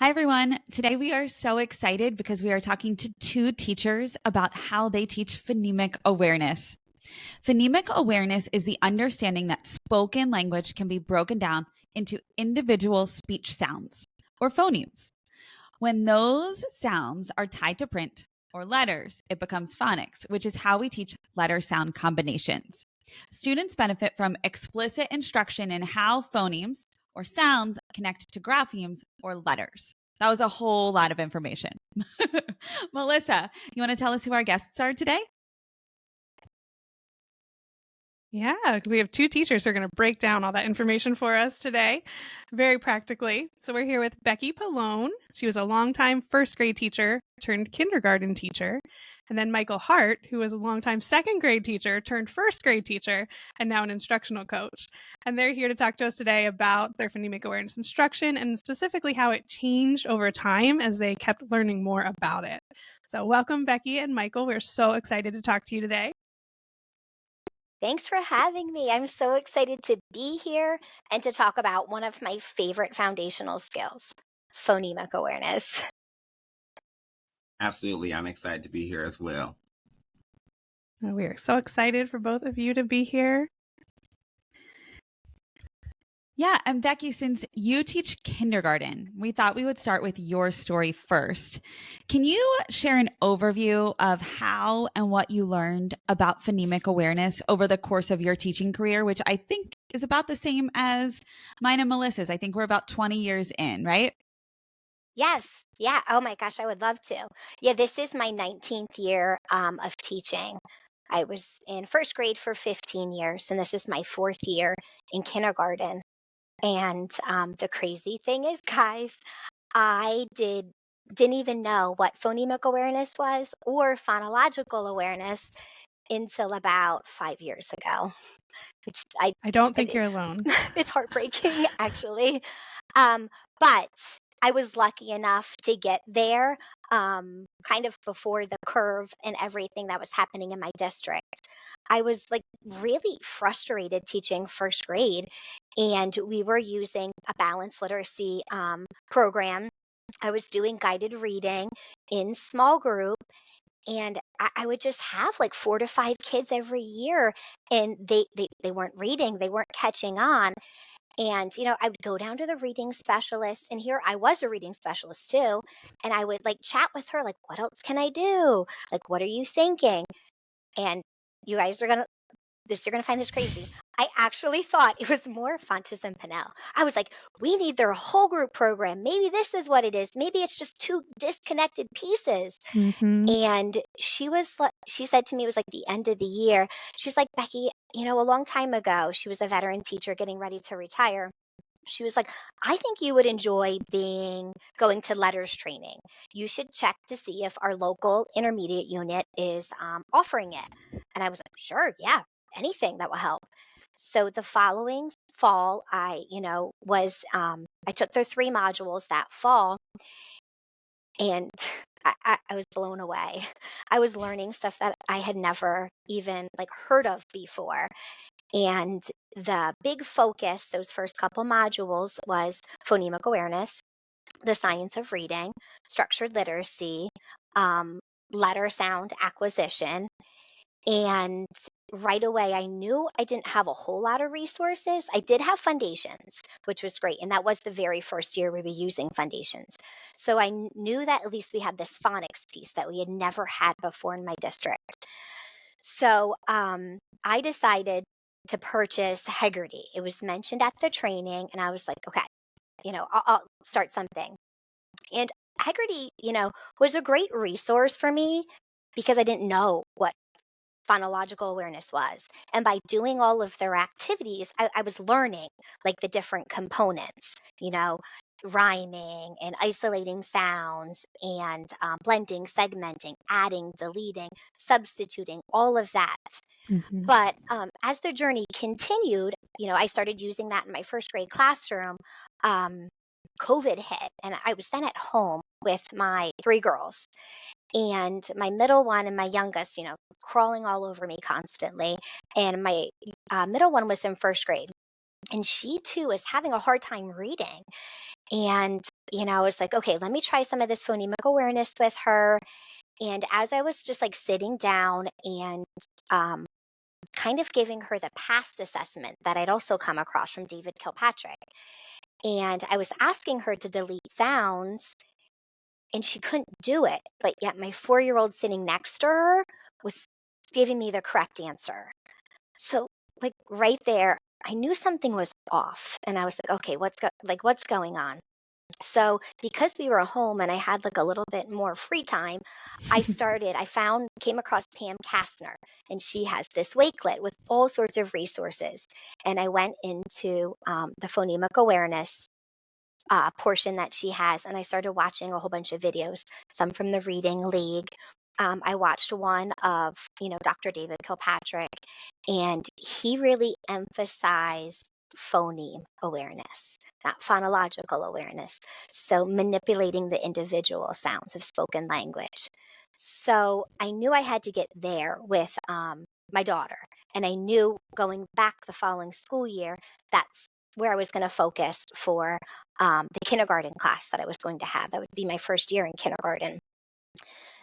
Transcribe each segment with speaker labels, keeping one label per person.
Speaker 1: Hi, everyone. Today we are so excited because we are talking to two teachers about how they teach phonemic awareness. Phonemic awareness is the understanding that spoken language can be broken down into individual speech sounds, or phonemes. When those sounds are tied to print or letters, it becomes phonics, which is how we teach letter sound combinations. Students benefit from explicit instruction in how phonemes or sounds connect to graphemes or letters. That was a whole lot of information. Melissa, you want to tell us who our guests are today?
Speaker 2: Yeah, because we have two teachers who are going to break down all that information for us today very practically. So we're here with Becky Pallone. She was a longtime first grade teacher turned kindergarten teacher. And then Michael Hart, who was a longtime second grade teacher turned first grade teacher and now an instructional coach. And they're here to talk to us today about their phonemic awareness instruction and specifically how it changed over time as they kept learning more about it. So welcome, Becky and Michael. We're so excited to talk to you today.
Speaker 3: Thanks for having me. I'm so excited to be here and to talk about one of my favorite foundational skills, phonemic awareness.
Speaker 4: Absolutely. I'm excited to be here as well.
Speaker 2: We are so excited for both of you to be here.
Speaker 1: Yeah, and Becky, since you teach kindergarten, we thought we would start with your story first. Can you share an overview of how and what you learned about phonemic awareness over the course of your teaching career, which I think is about the same as mine and Melissa's? I think we're about 20 years in, right?
Speaker 3: Yes. Yeah. Oh my gosh, I would love to. Yeah, this is my 19th year of teaching. I was in first grade for 15 years, and this is my fourth year in kindergarten. And the crazy thing is, guys, I didn't even know what phonemic awareness was or phonological awareness until about 5 years ago. Which
Speaker 2: I don't think you're alone.
Speaker 3: it's heartbreaking, actually. Um, but I was lucky enough to get there kind of before the curve and everything that was happening in my district. I was like really frustrated teaching first grade, and we were using a balanced literacy program. I was doing guided reading in small group, and I would just have like 4 to 5 kids every year, and they weren't reading, they weren't catching on. And I would go down to the reading specialist, and here I was a reading specialist too, and I would like chat with her, like, what else can I do, like, what are you thinking? And you guys are gonna you're gonna find this crazy. I actually thought it was more Fontes and Pinnell. I was like, we need their whole group program. Maybe this is what it is. Maybe it's just two disconnected pieces.
Speaker 2: Mm-hmm.
Speaker 3: And she said to me, it was like the end of the year. She's like, Becky, a long time ago, she was a veteran teacher getting ready to retire. She was like, I think you would enjoy going to letters training. You should check to see if our local intermediate unit is offering it. And I was like, sure, yeah, anything that will help. So the following fall, I took the 3 modules that fall, and I was blown away. I was learning stuff that I had never even like heard of before. And the big focus, those first couple modules, was phonemic awareness, the science of reading, structured literacy, um, letter sound acquisition. And right away, I knew I didn't have a whole lot of resources. I did have foundations, which was great. And that was the very first year we were using foundations. So I knew that at least we had this phonics piece that we had never had before in my district. So I decided to purchase Hegarty. It was mentioned at the training, and I was like, okay, I'll start something. And Hegarty, was a great resource for me because I didn't know what phonological awareness was. And by doing all of their activities, I was learning like the different components, rhyming and isolating sounds and blending, segmenting, adding, deleting, substituting, all of that.
Speaker 2: Mm-hmm.
Speaker 3: But as the journey continued, I started using that in my first grade classroom. Um, COVID hit, and I was then at home with my 3 girls, and my middle one and my youngest, crawling all over me constantly. And my middle one was in first grade. And she too was having a hard time reading. And, I was like, okay, let me try some of this phonemic awareness with her. And as I was just like sitting down and um, kind of giving her the past assessment that I'd also come across from David Kilpatrick, and I was asking her to delete sounds, and she couldn't do it. But yet my 4-year-old sitting next to her was giving me the correct answer. So, like right there, I knew something was off, and I was like, okay, what's going on? So because we were home and I had like a little bit more free time, came across Pam Kastner, and she has this Wakelet with all sorts of resources. And I went into the phonemic awareness portion that she has, and I started watching a whole bunch of videos, some from the Reading League. I watched one of, Dr. David Kilpatrick, and he really emphasized phoneme awareness, not phonological awareness. So manipulating the individual sounds of spoken language. So I knew I had to get there with my daughter, and I knew going back the following school year, that's where I was going to focus for the kindergarten class that I was going to have. That would be my first year in kindergarten.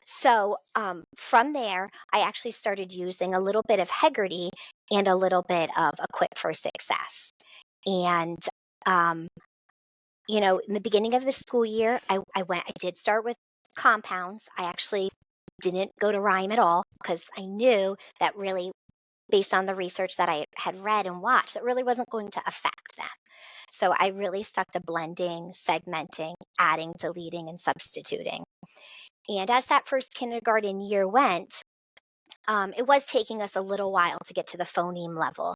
Speaker 3: So from there, I actually started using a little bit of Hegarty and a little bit of Equip for Success. And, in the beginning of the school year, I did start with compounds. I actually didn't go to rhyme at all because I knew that really, based on the research that I had read and watched, that really wasn't going to affect them. So I really stuck to blending, segmenting, adding, deleting, and substituting. And as that first kindergarten year went, it was taking us a little while to get to the phoneme level.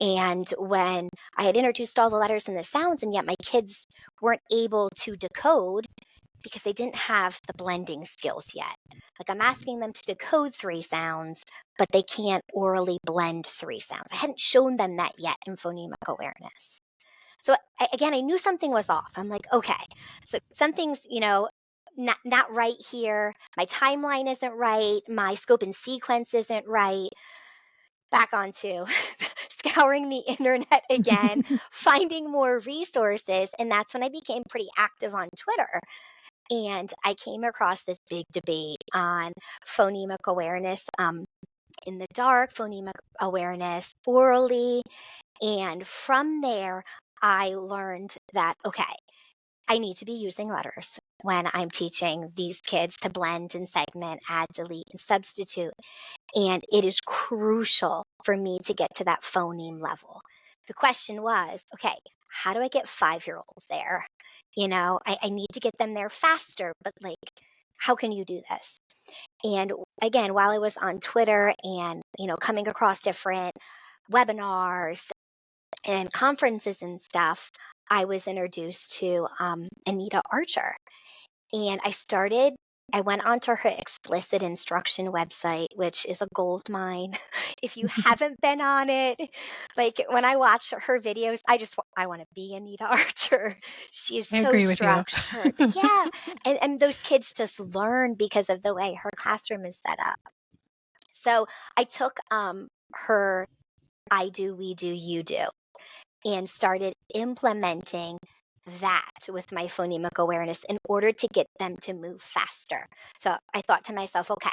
Speaker 3: And when I had introduced all the letters and the sounds, and yet my kids weren't able to decode because they didn't have the blending skills yet. Like I'm asking them to decode 3 sounds, but they can't orally blend 3 sounds. I hadn't shown them that yet in phonemic awareness. So again, I knew something was off. I'm like, okay, so something's, not right here. My timeline isn't right. My scope and sequence isn't right. Back onto scouring the internet again, finding more resources. And that's when I became pretty active on Twitter. And I came across this big debate on phonemic awareness in the dark, phonemic awareness orally. And from there, I learned that, okay, I need to be using letters when I'm teaching these kids to blend and segment, add, delete, and substitute. And it is crucial for me to get to that phoneme level. The question was, okay, how do I get 5-year-olds there? I need to get them there faster, but like, how can you do this? And again, while I was on Twitter and, coming across different webinars and conferences and stuff, I was introduced to Anita Archer. And I went onto her explicit instruction website, which is a gold mine. If you haven't been on it, like when I watch her videos, I want to be Anita Archer. She's
Speaker 2: I
Speaker 3: so
Speaker 2: agree with you.
Speaker 3: structured. Yeah. And those kids just learn because of the way her classroom is set up. So I took her I do, we do, you do, and started implementing that with my phonemic awareness in order to get them to move faster. So I thought to myself, okay,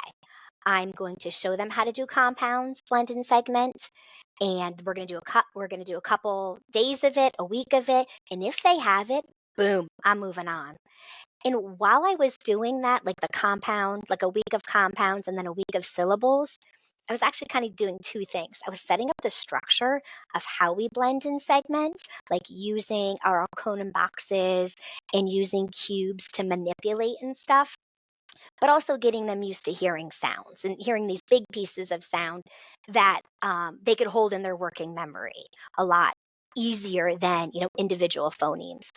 Speaker 3: I'm going to show them how to do compounds, blend and segment, and we're going to do a couple days of it, a week of it, and if they have it, boom, I'm moving on. And while I was doing that, like the compound, like a week of compounds and then a week of syllables, I was actually kind of doing 2 things. I was setting up the structure of how we blend and segment, like using our Conan boxes and using cubes to manipulate and stuff, but also getting them used to hearing sounds and hearing these big pieces of sound that they could hold in their working memory a lot easier than, individual phonemes.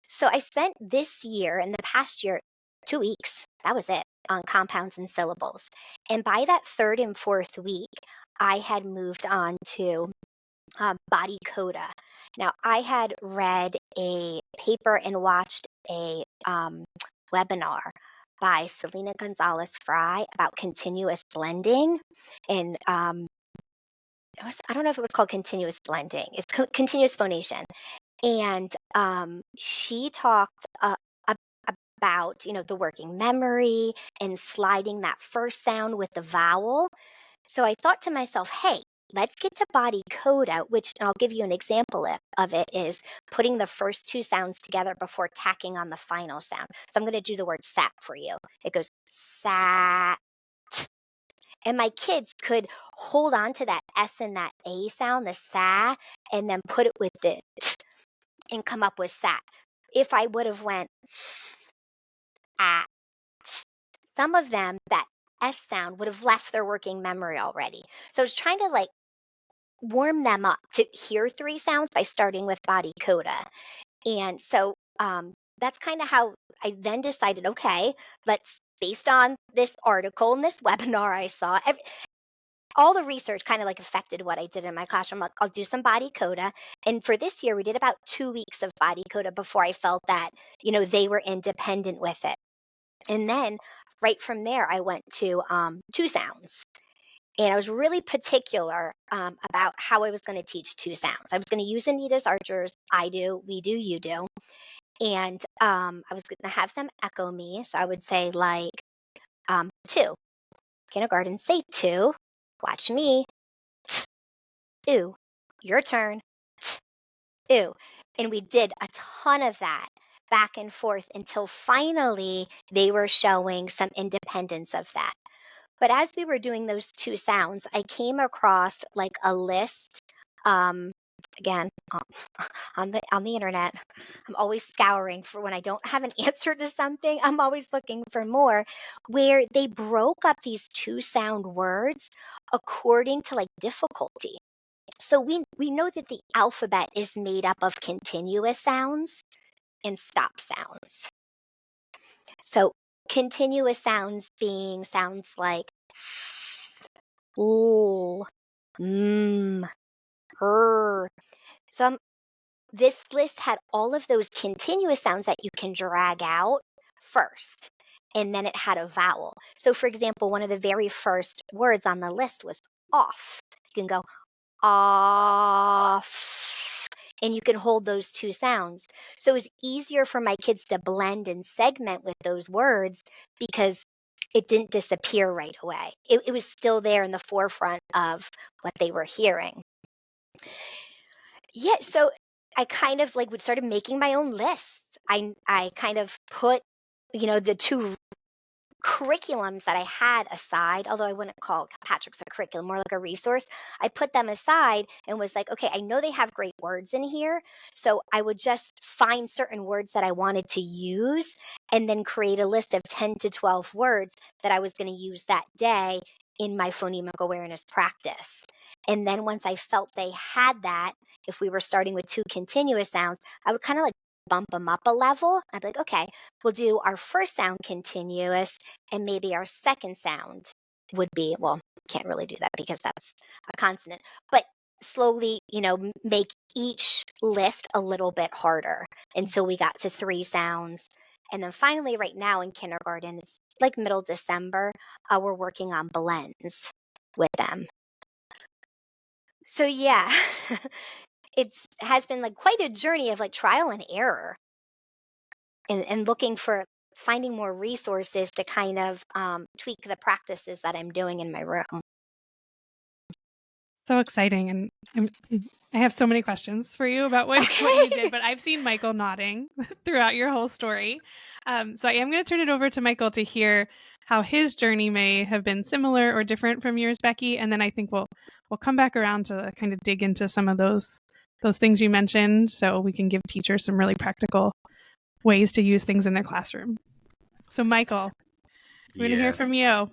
Speaker 3: So I spent this year and the past year, 2 weeks, that was it, on compounds and syllables. And by that 3rd and 4th week, I had moved on to body coda. Now, I had read a paper and watched a webinar by Selena Gonzalez Fry about continuous blending. And I don't know if it was called continuous blending. It's continuous phonation. And she talked about, the working memory and sliding that first sound with the vowel. So I thought to myself, hey, let's get to body coda, which and I'll give you an example of it is putting the first two sounds together before tacking on the final sound. So I'm going to do the word sat for you. It goes sat. And my kids could hold on to that S and that A sound, the sa, and then put it with the t and come up with sat. If I would have went at, some of them, that S sound would have left their working memory already. So I was trying to like warm them up to hear three sounds by starting with body coda. And so that's kind of how I then decided, okay, based on this article and this webinar I saw, all the research kind of like affected what I did in my classroom. Like, I'll do some body coda. And for this year, we did about 2 weeks of body coda before I felt that, they were independent with it. And then right from there, I went to two sounds. And I was really particular about how I was going to teach two sounds. I was going to use Anita's Archer's I do, we do, you do. And I was going to have them echo me. So I would say like two. Kindergarten, say two. Watch me. Ooh, your turn. Ooh. And we did a ton of that back and forth until finally they were showing some independence of that. But as we were doing those two sounds, I came across like a list. Again, on the internet, I'm always scouring for when I don't have an answer to something. I'm always looking for more, where they broke up these two sound words according to like difficulty. So we know that the alphabet is made up of continuous sounds and stop sounds. So continuous sounds being sounds like l, So this list had all of those continuous sounds that you can drag out first, and then it had a vowel. So for example, one of the very first words on the list was off. You can go off, and you can hold those two sounds. So it was easier for my kids to blend and segment with those words because it didn't disappear right away. It was still there in the forefront of what they were hearing. Yeah, so I kind of like would started making my own lists. I kind of put, the two curriculums that I had aside, although I wouldn't call Patrick's a curriculum, more like a resource. I put them aside and was like, okay, I know they have great words in here. So I would just find certain words that I wanted to use and then create a list of 10 to 12 words that I was going to use that day in my phonemic awareness practice. And then once I felt they had that, if we were starting with two continuous sounds, I would kind of like bump them up a level. I'd be like, okay, we'll do our first sound continuous, and maybe our second sound would be, well, can't really do that because that's a consonant, but slowly, make each list a little bit harder until we got to three sounds. And then finally, right now in kindergarten, it's like middle December, we're working on blends with them. So yeah, it has been like quite a journey of like trial and error and looking for finding more resources to kind of tweak the practices that I'm doing in my room.
Speaker 2: So exciting. And I have so many questions for you about what you did, but I've seen Michael nodding throughout your whole story. So I am going to turn it over to Michael to hear how his journey may have been similar or different from yours, Becky. And then I think we'll come back around to kind of dig into some of those things you mentioned so we can give teachers some really practical ways to use things in their classroom. So Michael, we're going to hear from you.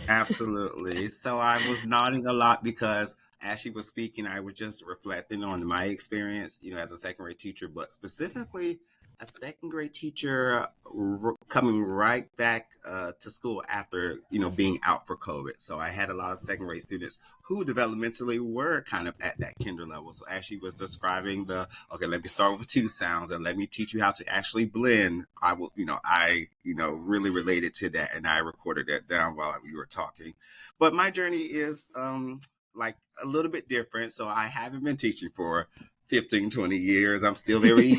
Speaker 4: Absolutely. So I was nodding a lot because as she was speaking, I was just reflecting on my experience, as a second grade teacher, but specifically a second grade teacher coming right back to school after, being out for COVID. So I had a lot of second grade students who developmentally were kind of at that kinder level. So as she was describing okay, let me start with two sounds and let me teach you how to actually blend. I will, really related to that, and I recorded that down while we were talking. But my journey is like a little bit different. So I haven't been teaching for 15, 20 years. I'm still very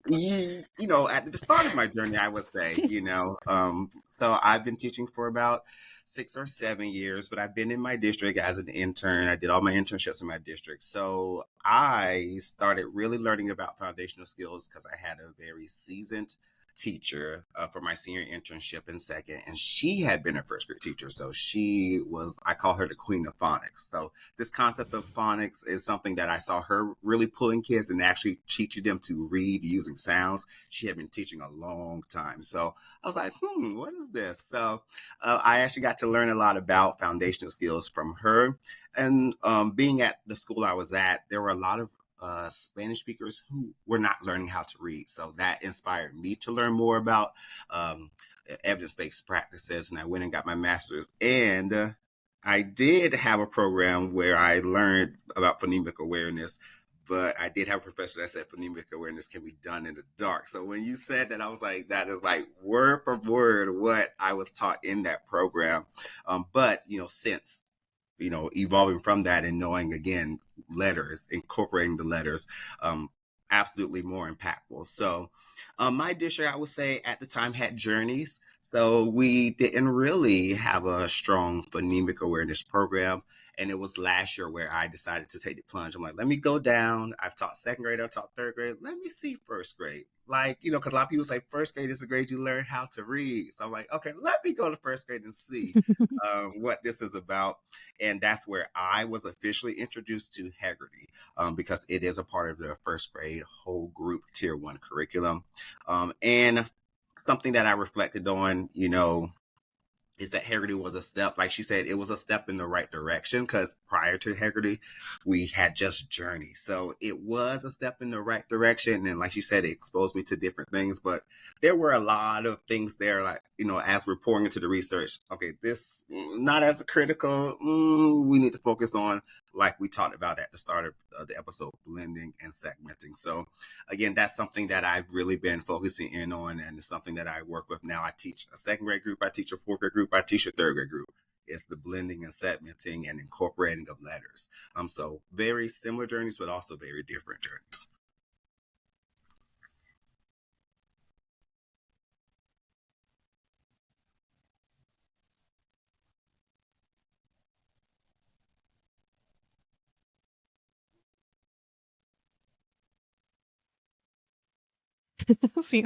Speaker 4: at the start of my journey, I would say, so I've been teaching for about 6 or 7 years, but I've been in my district as an intern. I did all my internships in my district. So I started really learning about foundational skills because I had a very seasoned teacher for my senior internship in second, and she had been a first grade teacher. So she was, I call her the queen of phonics. So this concept of phonics is something that I saw her really pulling kids and actually teaching them to read using sounds. She had been teaching a long time. So I was like, what is this? So I actually got to learn a lot about foundational skills from her. And being at the school I was at, there were a lot of Spanish speakers who were not learning how to read. So that inspired me to learn more about um, evidence-based practices. And I went and got my master's. And I did have a program where I learned about phonemic awareness, but I did have a professor that said phonemic awareness can be done in the dark. So when you said that, I was like, that is like word for word what I was taught in that program. But, since evolving from that and knowing again letters, incorporating the letters, absolutely more impactful. So, my district, I would say at the time had journeys. So we didn't really have a strong phonemic awareness program. And it was last year where I decided to take the plunge. I'm like, let me go down. I've taught second grade, I've taught third grade. Let me see first grade. Like, because a lot of people say first grade is the grade you learn how to read. So I'm like, okay, let me go to first grade and see what this is about. And that's where I was officially introduced to Haggerty because it is a part of the first grade whole group tier one curriculum. And something that I reflected on, is that Haggerty was a step, like she said, it was a step in the right direction because prior to Haggerty, we had just Journey. So it was a step in the right direction. And like she said, it exposed me to different things, but there were a lot of things there, like, as we're pouring into the research, okay, this not as critical. We need to focus on, like we talked about at the start of the episode, blending and segmenting. So again, that's something that I've really been focusing in on, and it's something that I work with now. I teach a second grade group, I teach a fourth grade group, I teach a third grade group. It's the blending and segmenting and incorporating of letters. So very similar journeys, but also very different journeys.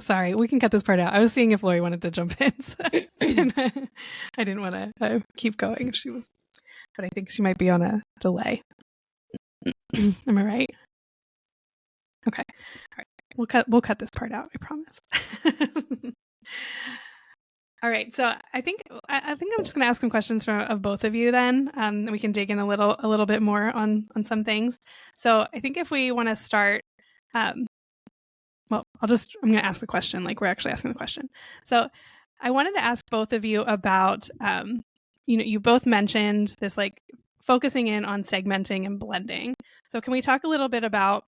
Speaker 2: Sorry, we can cut this part out. I was seeing if Lori wanted to jump in. So I didn't want to keep going if she was, but I think she might be on a delay. Am I right? Okay. All right. We'll cut this part out, I promise. All right. So I think I'm just going to ask some questions of both of you then. And we can dig in a little bit more on some things. So I think if we want to start, well, I'm going to ask the question like we're actually asking the question. So I wanted to ask both of you about, you both mentioned this like focusing in on segmenting and blending. So can we talk a little bit about,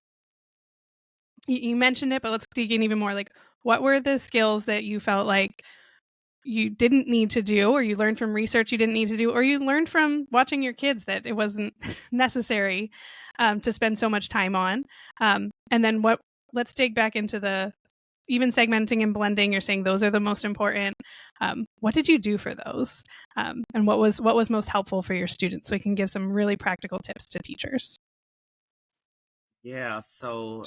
Speaker 2: you mentioned it, but let's dig in even more. Like, what were the skills that you felt like you didn't need to do, or you learned from research you didn't need to do, or you learned from watching your kids that it wasn't necessary to spend so much time on? And then let's dig back into the even segmenting and blending. You're saying those are the most important. What did you do for those? And what was most helpful for your students? So we can give some really practical tips to teachers.
Speaker 4: Yeah, so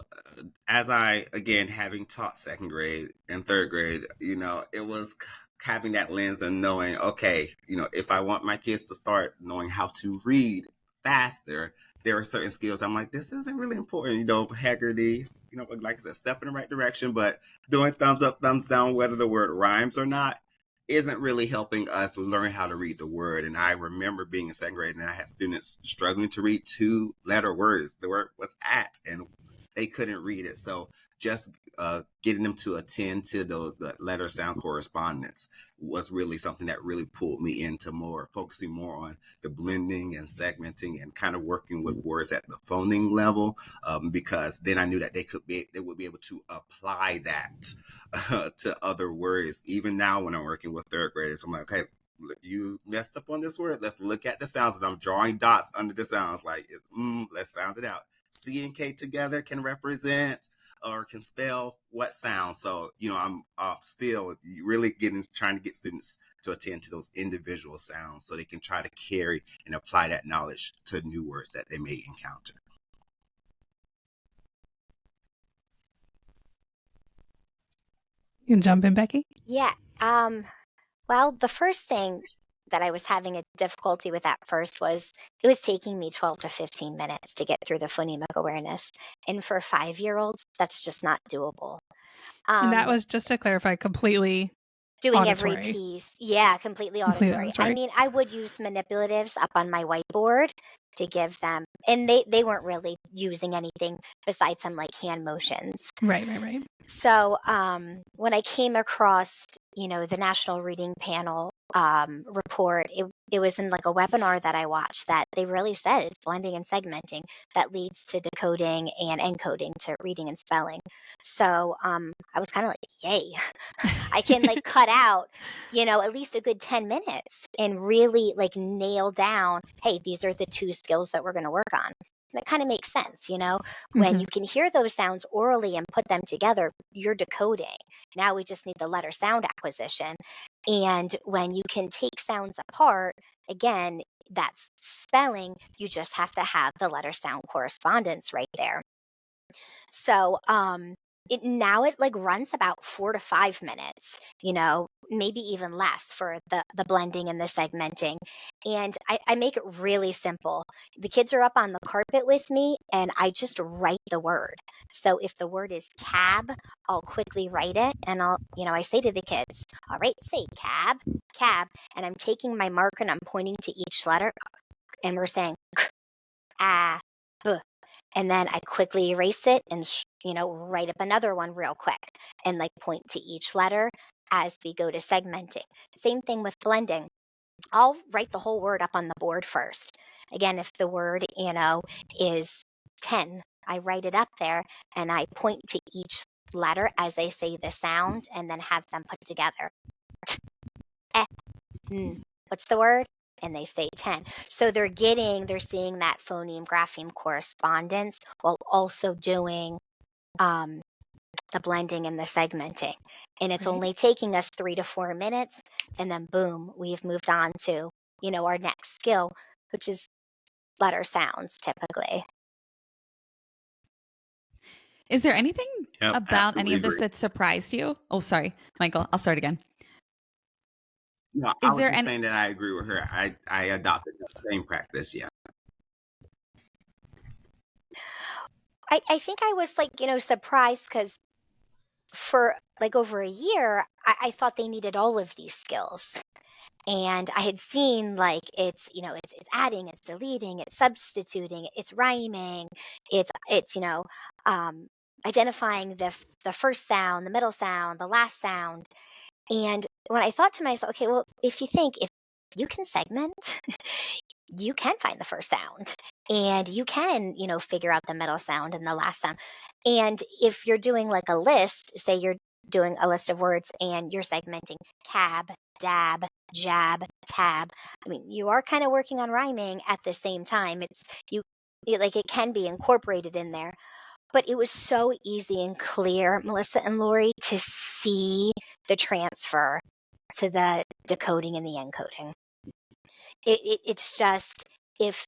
Speaker 4: as I, again, having taught second grade and third grade, it was having that lens and knowing, okay, if I want my kids to start knowing how to read faster, there are certain skills I'm like, this isn't really important. Haggerty, like I said, step in the right direction, but doing thumbs up, thumbs down, whether the word rhymes or not, isn't really helping us learn how to read the word. And I remember being in second grade and I had students struggling to read two-letter words. The word was at, and they couldn't read it. So just getting them to attend to the letter sound correspondence was really something that really pulled me into focusing more on the blending and segmenting and kind of working with words at the phoning level, because then I knew that they would be able to apply that to other words. Even now when I'm working with third graders, I'm like, okay, you messed up on this word. Let's look at the sounds. And I'm drawing dots under the sounds. Like, let's sound it out. C and K together can represent or can spell what sound. So, I'm still really trying to get students to attend to those individual sounds so they can try to carry and apply that knowledge to new words that they may encounter.
Speaker 2: You can jump in, Becky?
Speaker 3: Yeah. Well, the first thing that I was having a difficulty with at first was it was taking me 12 to 15 minutes to get through the phonemic awareness. And for 5-year-olds, that's just not doable.
Speaker 2: And that was, just to clarify, completely
Speaker 3: doing
Speaker 2: auditory.
Speaker 3: every piece. Yeah, completely auditory. I mean, I would use manipulatives up on my whiteboard to give them, and they weren't really using anything besides some like hand motions.
Speaker 2: Right.
Speaker 3: So when I came across, the National Reading Panel report, it was in like a webinar that I watched that they really said it's blending and segmenting that leads to decoding and encoding to reading and spelling. So I was kind of like, yay, I can like cut out, at least a good 10 minutes and really like nail down, hey, these are the 2 skills that we're going to work on. And it kind of makes sense, when you can hear those sounds orally and put them together, you're decoding. Now we just need the letter sound acquisition. And when you can take sounds apart, again, that's spelling, you just have to have the letter sound correspondence right there. So now it like runs about 4 to 5 minutes, maybe even less for the blending and the segmenting. And I make it really simple. The kids are up on the carpet with me and I just write the word. So if the word is cab, I'll quickly write it and I say to the kids, all right, say cab, cab. And I'm taking my marker and I'm pointing to each letter and we're saying a, b. And then I quickly erase it and, write up another one real quick and like point to each letter as we go to segmenting. Same thing with blending. I'll write the whole word up on the board first. Again, if the word, is 10, I write it up there and I point to each letter as I say the sound and then have them put together. What's the word? And they say 10. So they're seeing that phoneme grapheme correspondence while also doing the blending and the segmenting. And it's only taking us 3 to 4 minutes. And then boom, we've moved on to, our next skill, which is letter sounds typically.
Speaker 1: Is there anything about any of this
Speaker 4: agree.
Speaker 1: that surprised you? Oh, sorry, Michael, I'll start again.
Speaker 4: No, I was just saying that I agree with her. I adopted the same practice, yeah.
Speaker 3: I think I was like, surprised because for like over a year, I thought they needed all of these skills. And I had seen like it's adding, it's deleting, it's substituting, it's rhyming, it's identifying the first sound, the middle sound, the last sound. And when I thought to myself, okay, well, if you can segment, you can find the first sound and you can, figure out the middle sound and the last sound. And if you're doing like a list, say you're doing a list of words and you're segmenting cab, dab, jab, tab. I mean, you are kind of working on rhyming at the same time. It can be incorporated in there. But it was so easy and clear, Melissa and Lori, to see the transfer to the decoding and the encoding. It's just if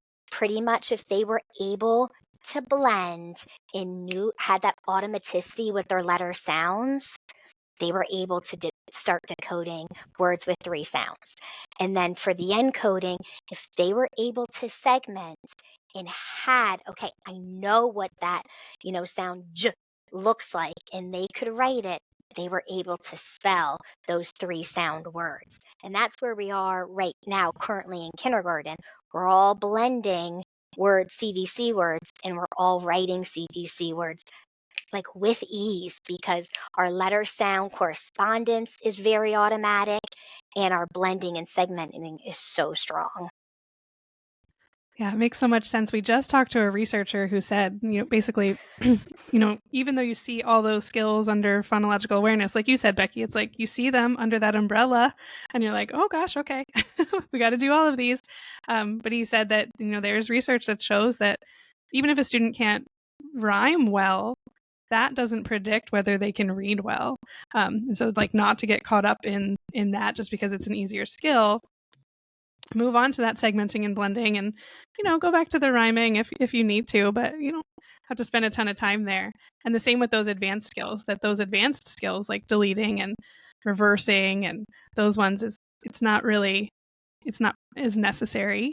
Speaker 3: they were able to blend and had that automaticity with their letter sounds, they were able to start decoding words with 3 sounds. And then for the encoding, if they were able to segment and I know what that, sound j looks like, and they could write it, they were able to spell those 3 sound words. And that's where we are right now, currently in kindergarten. We're all blending CVC words, and we're all writing CVC words like with ease because our letter sound correspondence is very automatic and our blending and segmenting is so strong.
Speaker 2: Yeah, it makes so much sense. We just talked to a researcher who said, basically, even though you see all those skills under phonological awareness, like you said, Becky, it's like you see them under that umbrella and you're like, oh gosh, okay, we got to do all of these. But he said that, there's research that shows that even if a student can't rhyme well, that doesn't predict whether they can read well. And so like not to get caught up in that just because it's an easier skill, move on to that segmenting and blending and go back to the rhyming if you need to, but you don't have to spend a ton of time there. And the same with those advanced skills, like deleting and reversing and those ones it's not as necessary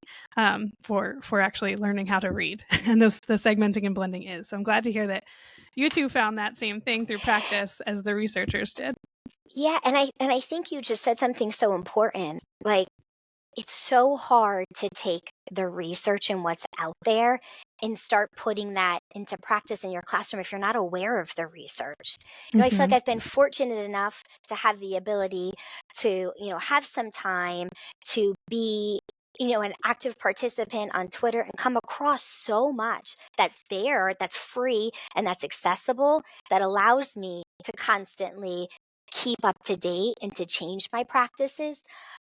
Speaker 2: for actually learning how to read. And the segmenting and blending is. So I'm glad to hear that you two found that same thing through practice as the researchers did.
Speaker 3: Yeah, and I think you just said something so important. Like, it's so hard to take the research and what's out there and start putting that into practice in your classroom if you're not aware of the research. I feel like I've been fortunate enough to have the ability to, have some time to be, an active participant on Twitter and come across so much that's there, that's free, and that's accessible, that allows me to constantly keep up to date and to change my practices.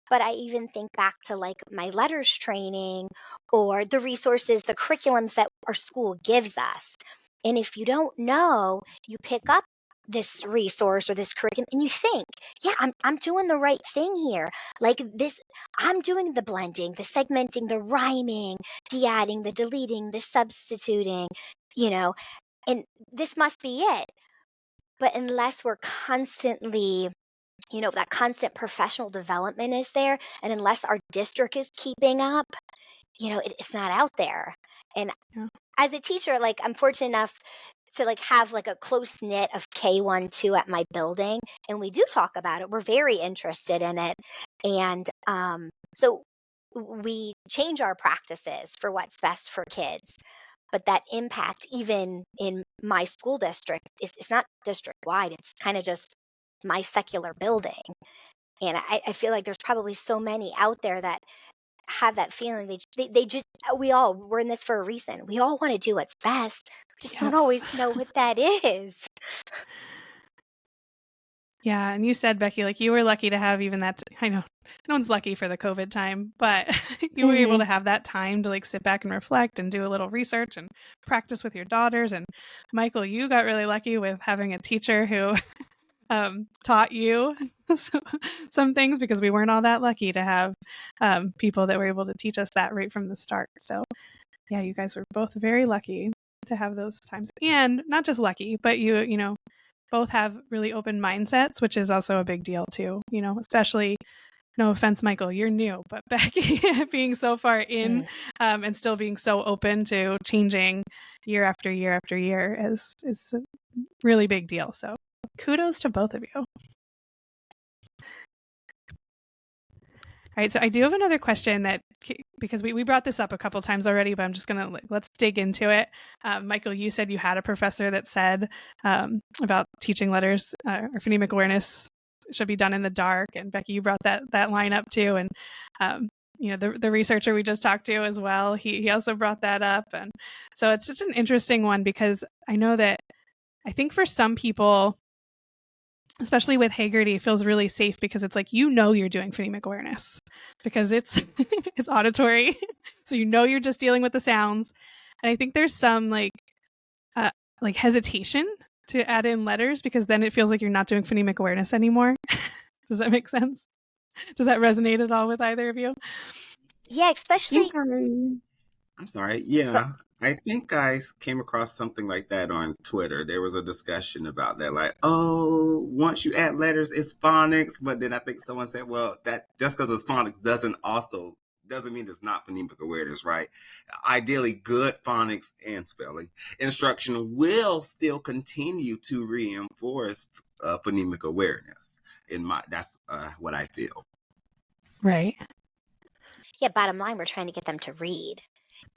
Speaker 3: But I even think back to like my letters training or the resources, the curriculums that our school gives us. And if you don't know, you pick up this resource or this curriculum and you think, yeah, I'm doing the right thing here. Like this, I'm doing the blending, the segmenting, the rhyming, the adding, the deleting, the substituting, and this must be it. But unless we're constantly, that constant professional development is there, and unless our district is keeping up, it's not out there. And as a teacher, like I'm fortunate enough to like have like a close knit of K1, 2 at my building, and we do talk about it. We're very interested in it, and so we change our practices for what's best for kids. But that impact, even in my school district, is not district wide. It's kind of just my secular building. And I feel like there's probably so many out there that have that feeling. They just, we're in this for a reason. We all want to do what's best. We just don't always know what that is.
Speaker 2: Yeah. And you said, Becky, like you were lucky to have even that. I know no one's lucky for the COVID time, but you were able to have that time to like sit back and reflect and do a little research and practice with your daughters. And Michael, you got really lucky with having a teacher who taught you some things, because we weren't all that lucky to have people that were able to teach us that right from the start. So yeah, you guys were both very lucky to have those times. And not just lucky, but you both have really open mindsets, which is also a big deal too, especially, no offense, Michael, you're new, but Becky being so far in and still being so open to changing year after year after year is a really big deal. So kudos to both of you. All right, so I do have another question that, because we brought this up a couple times already, but I'm just gonna let's dig into it. Michael, you said you had a professor that said about teaching letters or phonemic awareness should be done in the dark, and Becky, you brought that line up too, and the researcher we just talked to as well, he also brought that up, and so it's such an interesting one, because I know that I think for some people, especially with Haggerty, it feels really safe because it's like, you're doing phonemic awareness because it's it's auditory. So you're just dealing with the sounds. And I think there's some like hesitation to add in letters, because then it feels like you're not doing phonemic awareness anymore. Does that make sense? Does that resonate at all with either of you?
Speaker 3: Yeah, especially.
Speaker 4: I'm sorry. Yeah. I think I came across something like that on Twitter. There was a discussion about that, like, oh, once you add letters, it's phonics. But then I think someone said, well, that just because it's phonics doesn't mean it's not phonemic awareness, right? Ideally, good phonics and spelling instruction will still continue to reinforce phonemic awareness. That's what I feel.
Speaker 2: Right.
Speaker 3: Yeah, bottom line, we're trying to get them to read.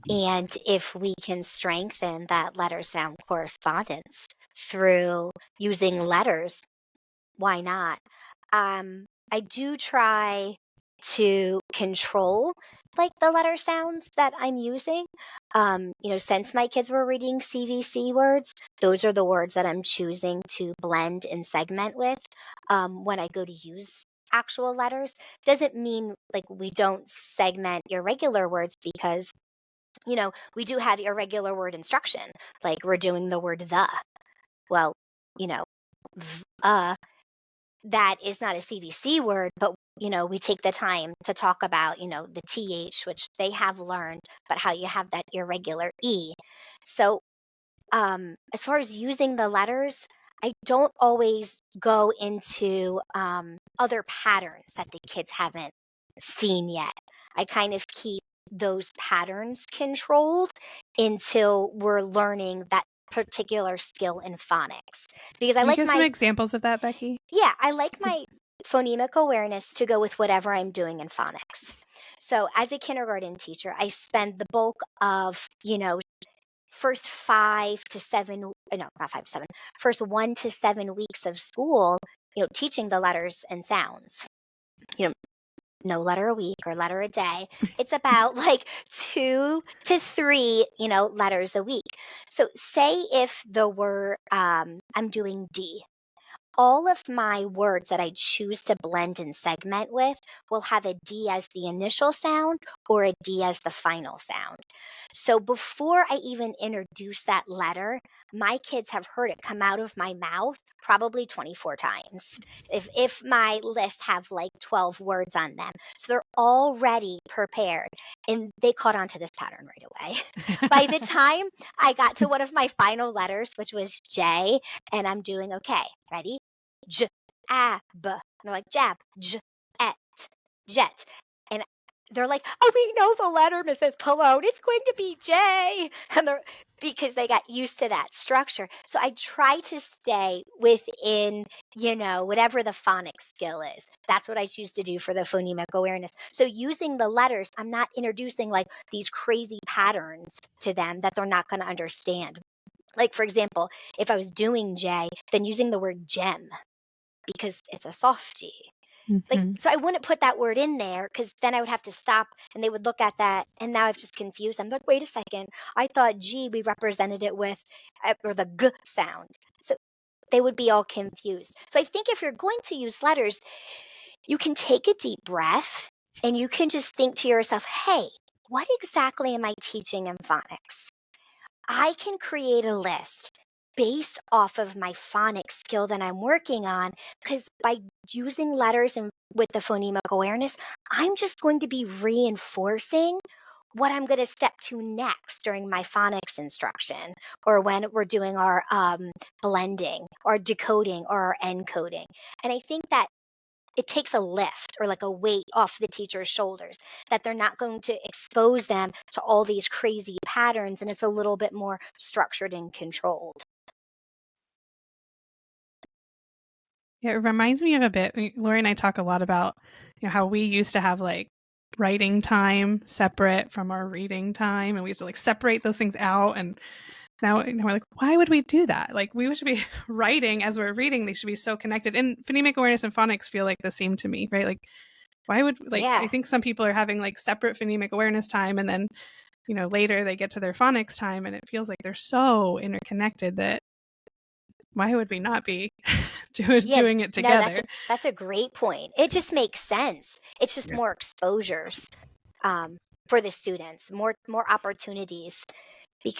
Speaker 3: And if we can strengthen that letter sound correspondence through using letters, why not? I do try to control like the letter sounds that I'm using. Since my kids were reading CVC words, those are the words that I'm choosing to blend and segment with when I go to use actual letters. Doesn't mean like we don't segment irregular words, because we do have irregular word instruction, like we're doing the word the. Well, that is not a CVC word, but we take the time to talk about the TH, which they have learned, but how you have that irregular E. So as far as using the letters, I don't always go into other patterns that the kids haven't seen yet. I kind of keep those patterns controlled until we're learning that particular skill in phonics. Because
Speaker 2: Can you give some examples of that, Becky?
Speaker 3: Yeah, I like my phonemic awareness to go with whatever I'm doing in phonics. So as a kindergarten teacher, I spend the bulk of, first 5 to 7, no, not 5 to 7, first 1 to 7 weeks of school, teaching the letters and sounds. No letter a week or letter a day. It's about like 2 to 3, letters a week. So say if the word, I'm doing D, all of my words that I choose to blend and segment with will have a D as the initial sound or a D as the final sound. So before I even introduce that letter, my kids have heard it come out of my mouth probably 24 times. If my list have like 12 words on them. So they're already prepared, and they caught on to this pattern right away. By the time I got to one of my final letters, which was J, and I'm doing okay, ready? J, A, B. And they're like, jab, j, et, jet. And they're like, oh, we know the letter, Mrs. Pallone. It's going to be J. And because they got used to that structure. So I try to stay within, whatever the phonics skill is. That's what I choose to do for the phonemic awareness. So using the letters, I'm not introducing like these crazy patterns to them that they're not going to understand. Like, for example, if I was doing J, then using the word gem, because it's a soft G. So I wouldn't put that word in there, because then I would have to stop and they would look at that, and now I've just confused them. Like, wait a second, I thought G, we represented it with, or the G sound. So they would be all confused. So I think if you're going to use letters, you can take a deep breath and you can just think to yourself, hey, what exactly am I teaching in phonics? I can create a list based off of my phonics skill that I'm working on, because by using letters and with the phonemic awareness, I'm just going to be reinforcing what I'm going to step to next during my phonics instruction, or when we're doing our blending or decoding or our encoding. And I think that it takes a lift or like a weight off the teacher's shoulders, that they're not going to expose them to all these crazy patterns, and it's a little bit more structured and controlled.
Speaker 2: Yeah, it reminds me of a bit. Lori and I talk a lot about how we used to have like writing time separate from our reading time, and we used to like separate those things out. And now we're like, why would we do that? Like, we should be writing as we're reading. They should be so connected. And phonemic awareness and phonics feel like the same to me, right? Like, why would I think some people are having like separate phonemic awareness time, and then later they get to their phonics time, and it feels like they're so interconnected that why would we not be doing it together?
Speaker 3: No, that's a great point. It just makes sense. It's just more exposures for the students, more opportunities. Because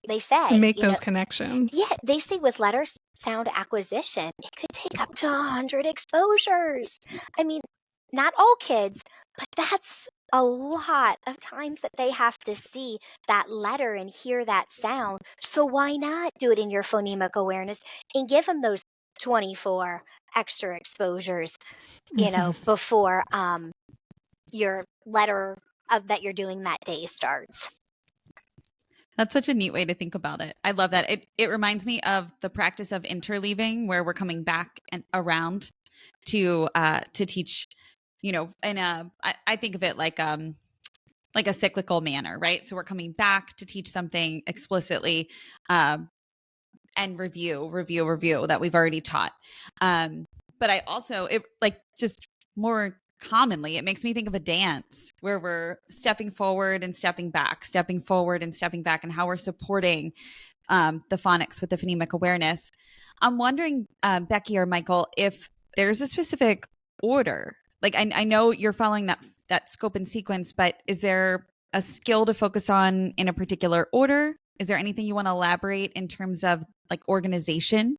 Speaker 3: they say
Speaker 2: to make those connections.
Speaker 3: Yeah, they say with letter sound acquisition, it could take up to 100 exposures. I mean, not all kids, but that's a lot of times that they have to see that letter and hear that sound. So why not do it in your phonemic awareness and give them those 24 extra exposures, before your letter that you're doing that day starts.
Speaker 1: That's such a neat way to think about it. I love that. It reminds me of the practice of interleaving, where we're coming back and around to teach, I think of it like a cyclical manner, right? So we're coming back to teach something explicitly, and review that we've already taught. But I also, just more commonly. It makes me think of a dance where we're stepping forward and stepping back, stepping forward and stepping back, and how we're supporting the phonics with the phonemic awareness. I'm wondering, Becky or Michael, if there's a specific order. Like I know you're following that scope and sequence, but is there a skill to focus on in a particular order? Is there anything you want to elaborate in terms of like organization?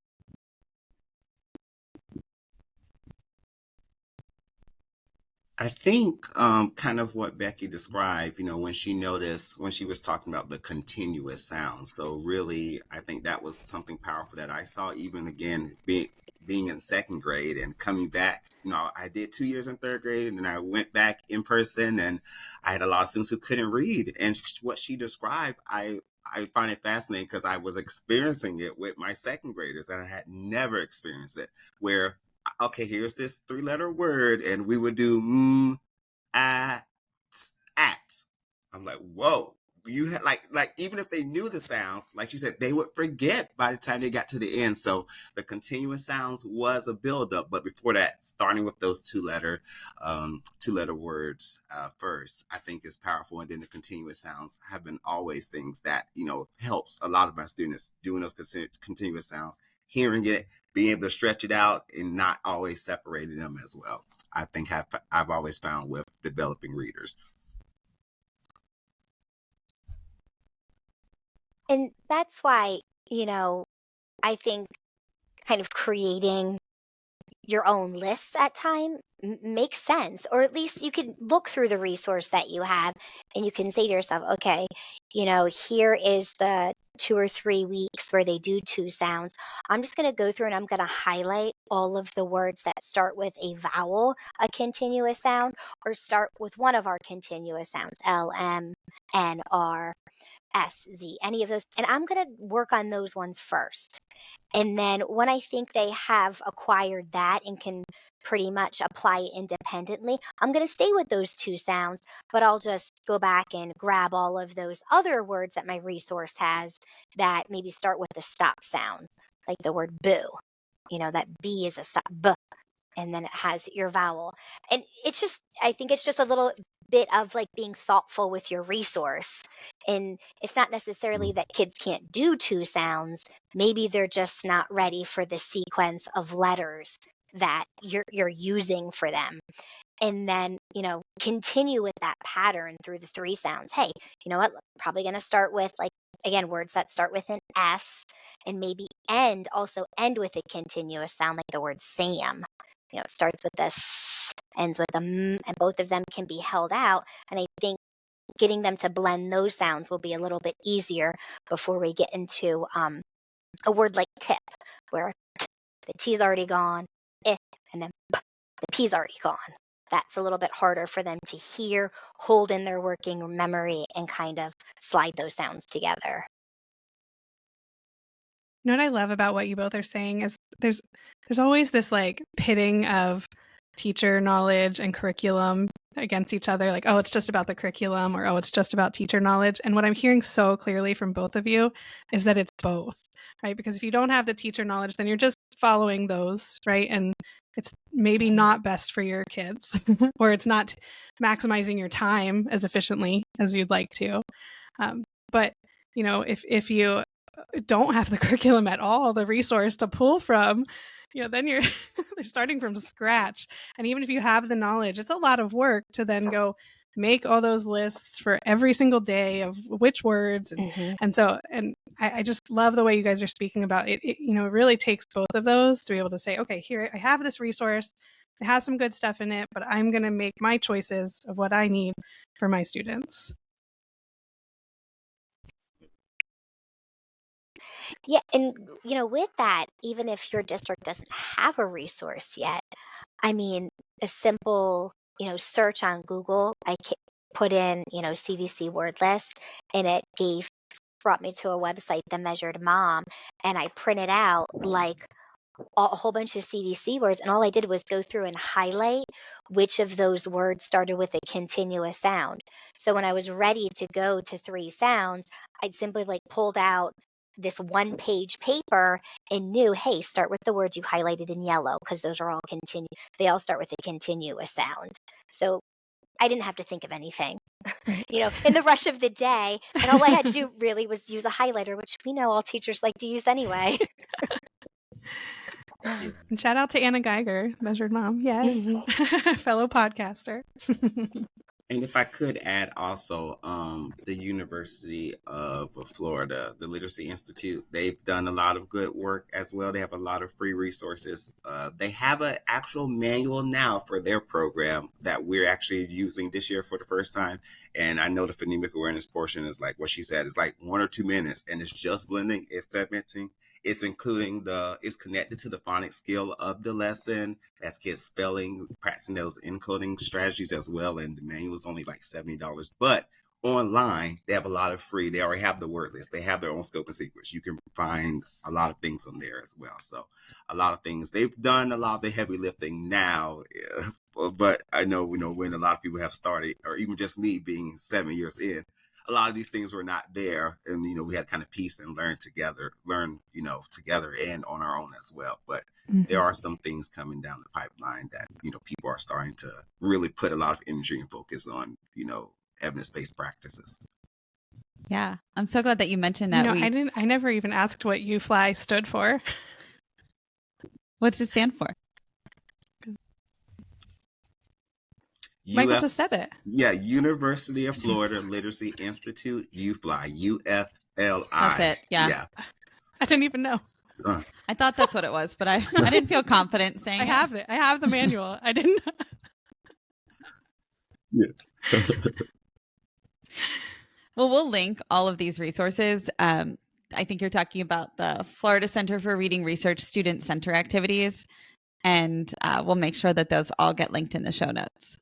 Speaker 4: I think kind of what Becky described, when she noticed, when she was talking about the continuous sounds. So really, I think that was something powerful that I saw even again being in second grade and coming back. I did 2 years in third grade and then I went back in person and I had a lot of students who couldn't read. And what she described, I find it fascinating because I was experiencing it with my second graders and I had never experienced it where okay, here's this three-letter word, and we would do at, at. I'm like, whoa. You had like even if they knew the sounds, like she said, they would forget by the time they got to the end. So the continuous sounds was a buildup, but before that, starting with those two letter words first, I think is powerful, and then the continuous sounds have been always things that helps a lot of my students doing those continuous sounds, hearing it, being able to stretch it out, and not always separating them as well. I think I've always found with developing readers.
Speaker 3: And that's why, I think kind of creating your own lists at time makes sense, or at least you can look through the resource that you have and you can say to yourself, okay, here is the 2 or 3 weeks where they do two sounds. I'm just going to go through and I'm going to highlight all of the words that start with a vowel, a continuous sound, or start with one of our continuous sounds, L, M, N, R, S, Z, any of those. And I'm going to work on those ones first. And then when I think they have acquired that and can pretty much apply it independently, I'm going to stay with those two sounds, but I'll just go back and grab all of those other words that my resource has that maybe start with the stop sound, like the word boo. That B is a stop, B, and then it has your vowel. And I think it's just a little bit of like being thoughtful with your resource. And it's not necessarily that kids can't do two sounds. Maybe they're just not ready for the sequence of letters that you're using for them. And then, continue with that pattern through the three sounds. Hey, you know what? Probably going to start with like, again, words that start with an S and maybe also end with a continuous sound like the word Sam. It starts with this, ends with a M, and both of them can be held out. And I think getting them to blend those sounds will be a little bit easier before we get into a word like tip, where the T's already gone, and then the P's already gone. That's a little bit harder for them to hear, hold in their working memory, and kind of slide those sounds together.
Speaker 2: What I love about what you both are saying is there's always this like pitting of teacher knowledge and curriculum against each other, like, oh, it's just about the curriculum, or oh, it's just about teacher knowledge. And what I'm hearing so clearly from both of you is that it's both, right? Because if you don't have the teacher knowledge, then you're just following those, right? And it's maybe not best for your kids, or it's not maximizing your time as efficiently as you'd like to. But if you don't have the curriculum at all, the resource to pull from, then you're starting from scratch. And even if you have the knowledge, it's a lot of work to then go make all those lists for every single day of which words. And so I just love the way you guys are speaking about it. It really takes both of those to be able to say, okay, here I have this resource. It has some good stuff in it, but I'm going to make my choices of what I need for my students.
Speaker 3: Yeah, and with that, even if your district doesn't have a resource yet, I mean, a simple, search on Google, put in, CVC word list, and it brought me to a website, The Measured Mom, and I printed out like a whole bunch of CVC words, and all I did was go through and highlight which of those words started with a continuous sound. So when I was ready to go to three sounds, I'd simply like pulled out this one-page paper and knew, hey, start with the words you highlighted in yellow because those are all they all start with a continuous sound. So I didn't have to think of anything,
Speaker 2: Right.
Speaker 3: in the rush of the day. And all I had to do really was use a highlighter, which we know all teachers like to use anyway.
Speaker 4: Yeah.
Speaker 2: And shout out to Anna Geiger, Measured Mom. Yeah. Fellow podcaster.
Speaker 4: And if I could add also, the University of Florida, the Literacy Institute, they've done a lot of good work as well. They have a lot of free resources. They have an actual manual now for their program that we're actually using this year for the first time. And I know the phonemic awareness portion is like what she said, is like 1 or 2 minutes, and it's just blending, it's segmenting. It's it's connected to the phonics skill of the lesson. That's kids spelling, practicing those encoding strategies as well. And the manual is only like $70. But online, they have a lot of free. They already have the word list. They have their own scope and sequence. You can find a lot of things on there as well. So a lot of things. They've done a lot of the heavy lifting now. But I know, when a lot of people have started, or even just me being 7 years in, a lot of these things were not there, and we had to kind of piece and learn together and on our own as well. But there are some things coming down the pipeline that people are starting to really put a lot of energy and focus on evidence-based practices.
Speaker 1: Yeah, I'm so glad that you mentioned that.
Speaker 2: I never even asked what UFly stood for.
Speaker 1: What's it stand for?
Speaker 2: Michael just said it.
Speaker 4: Yeah, University of Florida Literacy Institute, UFLI, UFLI.
Speaker 1: That's it. Yeah.
Speaker 2: I didn't even know.
Speaker 1: I thought that's what it was, but I didn't feel confident saying it.
Speaker 2: I have the manual. I didn't.
Speaker 4: Yes.
Speaker 1: Well, we'll link all of these resources. I think you're talking about the Florida Center for Reading Research Student Center activities, and we'll make sure that those all get linked in the show notes.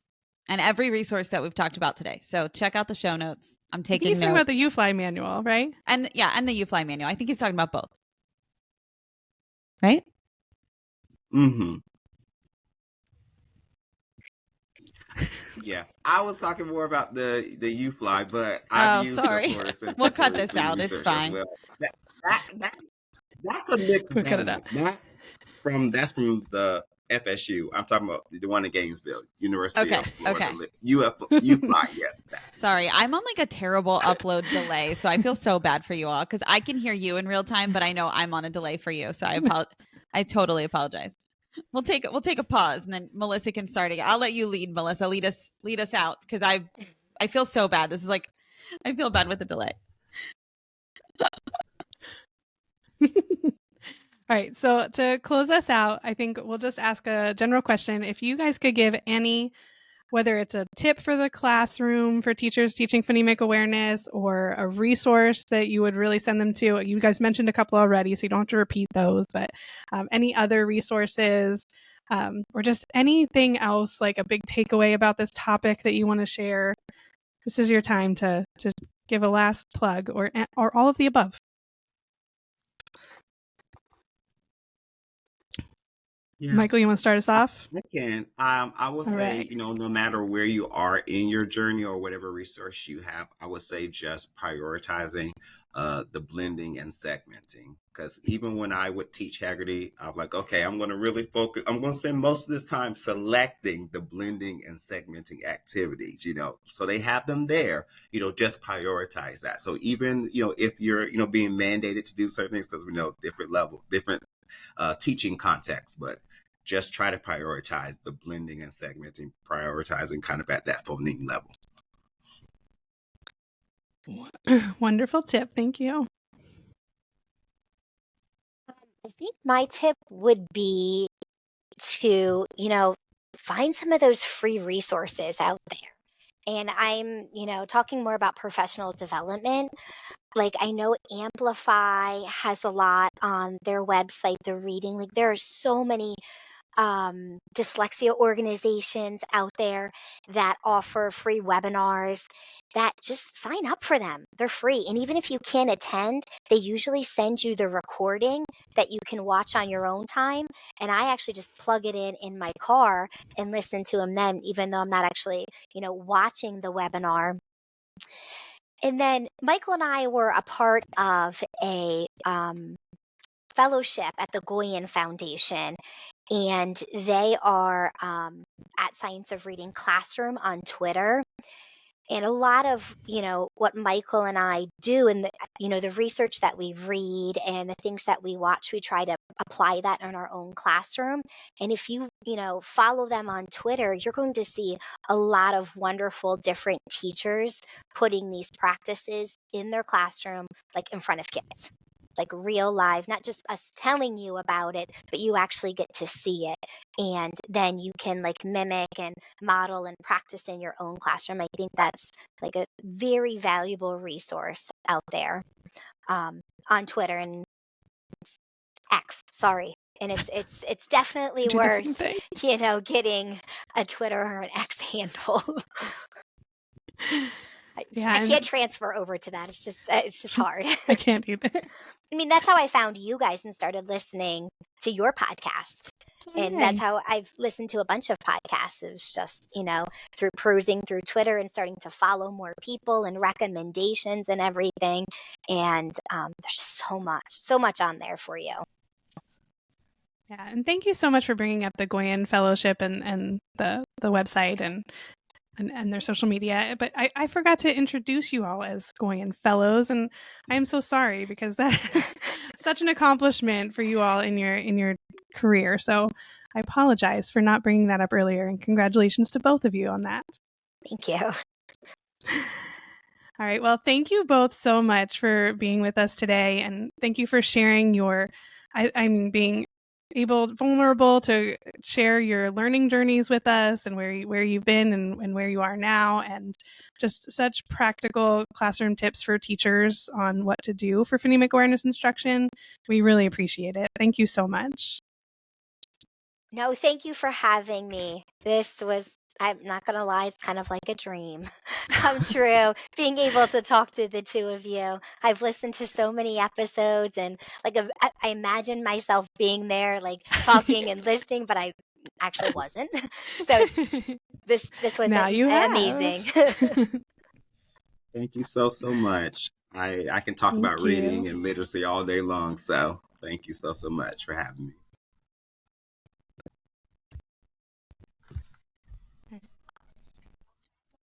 Speaker 1: And every resource that we've talked about today. So check out the show notes. I'm taking notes.
Speaker 2: He's talking about the UFly manual, right?
Speaker 1: And the UFly manual. I think he's talking about both. Right?
Speaker 4: Mm-hmm. Yeah, I was talking more about the UFly, but I've used
Speaker 1: sorry.
Speaker 4: the Florida Center.
Speaker 1: We'll cut this out. It's fine.
Speaker 4: Well. That's a mixed
Speaker 2: We'll cut it
Speaker 4: bag.
Speaker 2: out.
Speaker 4: That's from the FSU. I'm talking about the one in Gainesville, University of Florida.
Speaker 1: Okay.
Speaker 4: UFly, yes.
Speaker 1: Sorry, I'm on like a terrible upload delay, so I feel so bad for you all because I can hear you in real time, but I know I'm on a delay for you. So I totally apologize. We'll take a pause, and then Melissa can start again. I'll let you lead, Melissa. Lead us out because I feel so bad. This is like I feel bad with the delay.
Speaker 2: All right. So to close us out, I think we'll just ask a general question. If you guys could give any, whether it's a tip for the classroom for teachers teaching phonemic awareness or a resource that you would really send them to, you guys mentioned a couple already, so you don't have to repeat those, but any other resources or just anything else, like a big takeaway about this topic that you want to share, this is your time to give a last plug or all of the above. Yeah. Michael, you want to start us off?
Speaker 4: I can. I will say, no matter where you are in your journey or whatever resource you have, I would say just prioritizing the blending and segmenting. Because even when I would teach Haggerty, I was like, okay, I'm going to really focus. I'm going to spend most of this time selecting the blending and segmenting activities, So they have them there, just prioritize that. So even, if you're, being mandated to do certain things, because we know different teaching contexts, but just try to prioritize the blending and segmenting, prioritizing kind of at that phoneme level.
Speaker 2: Wonderful tip. Thank you.
Speaker 3: I think my tip would be to, find some of those free resources out there. And I'm, talking more about professional development. Like I know Amplify has a lot on their website, the Reading League. There are so many dyslexia organizations out there that offer free webinars that just sign up for them. They're free. And even if you can't attend, they usually send you the recording that you can watch on your own time. And I actually just plug it in my car and listen to them then, even though I'm not actually, watching the webinar. And then Michael and I were a part of a fellowship at the Goyen Foundation, and they are at Science of Reading classroom on Twitter. And a lot of, what Michael and I do and the research that we read and the things that we watch, we try to apply that in our own classroom. And if you, follow them on Twitter, you're going to see a lot of wonderful different teachers putting these practices in their classroom, like in front of kids. Like real live, not just us telling you about it, but you actually get to see it. And then you can like mimic and model and practice in your own classroom. I think that's like a very valuable resource out there on Twitter and X, sorry. And it's definitely
Speaker 2: Do the same
Speaker 3: worth,
Speaker 2: thing.
Speaker 3: getting a Twitter or an X handle.
Speaker 2: Yeah,
Speaker 3: I can't transfer over to that. It's just hard.
Speaker 2: I can't either.
Speaker 3: I mean, that's how I found you guys and started listening to your podcast. And that's how I've listened to a bunch of podcasts. It was just, through perusing through Twitter and starting to follow more people and recommendations and everything. And there's just so much on there for you.
Speaker 2: Yeah, and thank you so much for bringing up the Goyen Fellowship and the website and their social media. But I forgot to introduce you all as Goyen Fellows, and I am so sorry because that is such an accomplishment for you all in your career. So I apologize for not bringing that up earlier, and congratulations to both of you on that.
Speaker 3: Thank you.
Speaker 2: All right. Well, thank you both so much for being with us today, and thank you for sharing being vulnerable to share your learning journeys with us and where you've been and where you are now, and just such practical classroom tips for teachers on what to do for phonemic awareness instruction. We really appreciate it. Thank you so much.
Speaker 3: No, thank you for having me. This was, I'm not going to lie, it's kind of like a dream come true, being able to talk to the two of you. I've listened to so many episodes and I imagine myself being there, like talking and listening, but I actually wasn't. So this was
Speaker 2: now you have.
Speaker 3: amazing.
Speaker 4: Thank you so much. I can talk
Speaker 2: Thank
Speaker 4: about
Speaker 2: you.
Speaker 4: reading and literacy all day long. So thank you so much for having me.